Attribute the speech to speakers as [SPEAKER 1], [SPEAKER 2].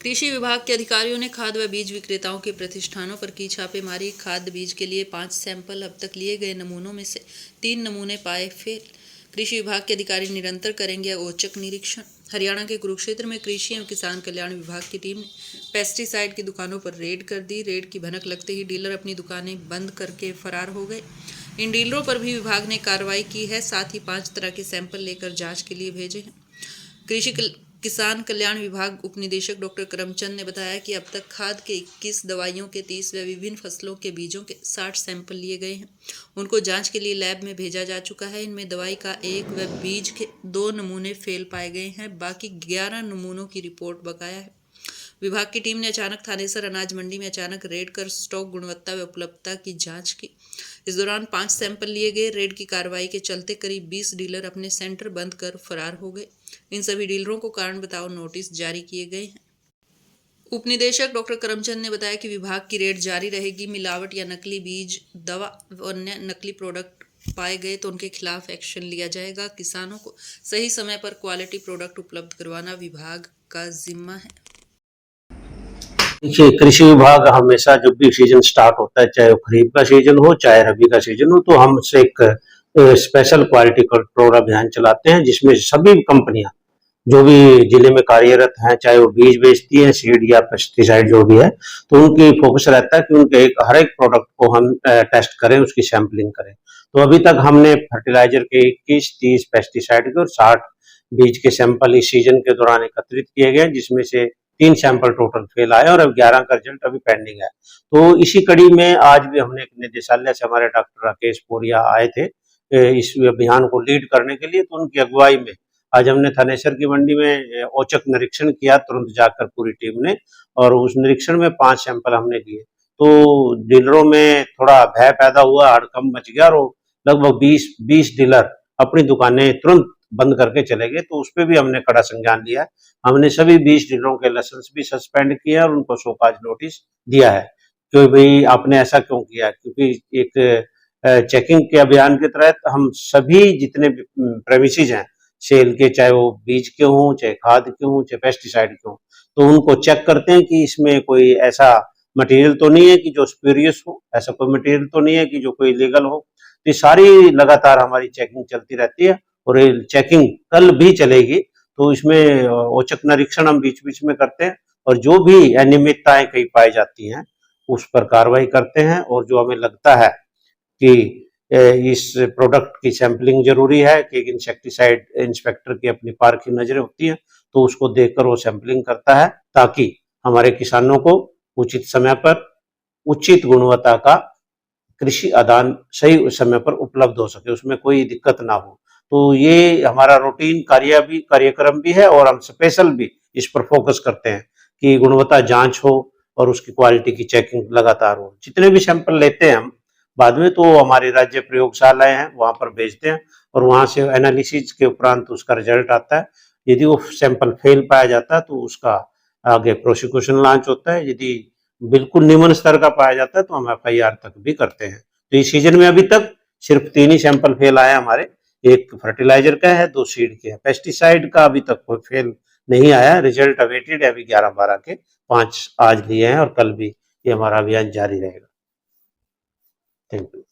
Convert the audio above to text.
[SPEAKER 1] कृषि विभाग के अधिकारियों ने खाद व बीज विक्रेताओं के प्रतिष्ठानों पर की छापेमारी। खाद बीज के लिए 5 सैंपल, अब तक लिए गए नमूनों में से 3 नमूने पाए फेल। कृषि विभाग के अधिकारी निरंतर करेंगे औचक निरीक्षण। हरियाणा के कुरुक्षेत्र में कृषि एवं किसान कल्याण विभाग की टीम ने पेस्टिसाइड की दुकानों पर रेड कर दी। रेड की भनक लगते ही डीलर अपनी दुकानें बंद करके फरार हो गए। इन डीलरों पर भी विभाग ने कार्रवाई की है, साथ ही 5 तरह के सैंपल लेकर जांच के लिए भेजे हैं। कृषि किसान कल्याण विभाग उप निदेशक डॉक्टर करमचंद ने बताया कि अब तक खाद के 21 दवाइयों के 30 व विभिन्न फसलों के बीजों के 60 सैंपल लिए गए हैं। उनको जांच के लिए लैब में भेजा जा चुका है। इनमें दवाई का 1 व बीज के 2 नमूने फेल पाए गए हैं। बाकी 11 नमूनों की रिपोर्ट बकाया है। विभाग की टीम ने अचानक थानेसर अनाज मंडी में अचानक रेड कर स्टॉक गुणवत्ता व उपलब्धता की जांच की। इस दौरान 5 सैंपल लिए गए। रेड की कार्रवाई के चलते करीब 20 डीलर अपने सेंटर बंद कर फरार हो गए। इन सभी डीलरों को कारण बताओ नोटिस जारी किए गए हैं। उप निदेशक डॉक्टर करमचंद ने बताया कि विभाग की रेड जारी रहेगी। मिलावट या नकली बीज, दवा और अन्य नकली प्रोडक्ट पाए गए तो उनके खिलाफ एक्शन लिया जाएगा। किसानों को सही समय पर क्वालिटी प्रोडक्ट उपलब्ध करवाना विभाग का जिम्मा है।
[SPEAKER 2] देखिए, कृषि विभाग हमेशा जब भी सीजन स्टार्ट होता है, चाहे वो खरीफ का सीजन हो चाहे रबी का सीजन हो, तो हम से एक स्पेशल क्वालिटी कंट्रोल अभियान चलाते हैं, जिसमें सभी कंपनियां जो भी जिले में कार्यरत हैं, चाहे वो बीज बेचती हैं, सीड या पेस्टिसाइड जो भी है, तो उनकी फोकस रहता है कि उनके हर एक प्रोडक्ट को हम टेस्ट करें, उसकी सैंपलिंग करें। तो अभी तक हमने फर्टिलाइजर के 21, 30 पेस्टिसाइड के और 60 बीज के सैंपल इस सीजन के दौरान एकत्रित किए गए, जिसमें से 3 सैंपल टोटल फेल आए और अब 11 का रिजल्ट अभी पेंडिंग है। तो इसी कड़ी में आज भी हमने एक निदेशालय से हमारे डॉक्टर राकेश पोरिया आए थे इस अभियान को लीड करने के लिए। तो उनकी अगुवाई में आज हमने थानेसर की मंडी में औचक निरीक्षण किया, तुरंत जाकर पूरी टीम ने, और उस निरीक्षण में 5 सैंपल हमने लिए। तो डीलरों में थोड़ा भय पैदा हुआ, हड़कंप मच गया और लगभग 20 डीलर अपनी दुकानें तुरंत बंद करके चले गए। तो उस पर भी हमने कड़ा संज्ञान लिया है। हमने सभी 20 डीलरों के लाइसेंस भी सस्पेंड किया और उनको शोकाज नोटिस दिया है कि भाई आपने ऐसा क्यों किया। क्योंकि एक चेकिंग के अभियान के तहत हम सभी जितने प्रेमिसेस हैं सेल के, चाहे वो बीज के हों, चाहे खाद के हों, चाहे पेस्टिसाइड के हों, तो उनको चेक करते हैं कि इसमें कोई ऐसा मटेरियल तो नहीं है कि जो स्पूरियस हो, ऐसा कोई मटेरियल तो नहीं है कि जो कोई इलीगल हो। तो ये सारी लगातार हमारी चेकिंग चलती रहती है और ये चेकिंग कल भी चलेगी। तो इसमें औचक निरीक्षण हम बीच बीच में करते हैं और जो भी अनियमितताएं कहीं पाई जाती हैं उस पर कार्रवाई करते हैं। और जो हमें लगता है कि इस प्रोडक्ट की सैंपलिंग जरूरी है, कि इंसेक्टिसाइड इंस्पेक्टर की अपनी पारखी नजरें होती हैं, तो उसको देखकर वो सैंपलिंग करता है, ताकि हमारे किसानों को उचित समय पर उचित गुणवत्ता का कृषि आदान सही समय पर उपलब्ध हो सके, उसमें कोई दिक्कत ना हो। तो ये हमारा रूटीन कार्यक्रम भी है और हम स्पेशल भी इस पर फोकस करते हैं कि गुणवत्ता जांच हो और उसकी क्वालिटी की चेकिंग लगातार हो। जितने भी सैंपल लेते हैं हम बाद में, तो हमारी राज्य प्रयोगशालाएं हैं, वहां पर भेजते हैं और वहां से एनालिसिस के उपरांत उसका रिजल्ट आता है। यदि वो सैंपल फेल पाया जाता है तो उसका आगे प्रोसिक्यूशन लॉन्च होता है। यदि बिल्कुल निम्न स्तर का पाया जाता है तो हम FIR तक भी करते हैं। तो इस सीजन में अभी तक सिर्फ 3 ही सैंपल फेल आए हमारे, एक फर्टिलाइजर का है, 2 सीड के हैं। पेस्टिसाइड का अभी तक कोई फेल नहीं आया, रिजल्ट अवेटेड है अभी 11-12 के, 5 आज लिए हैं और कल भी ये हमारा अभियान जारी रहेगा। Thank you.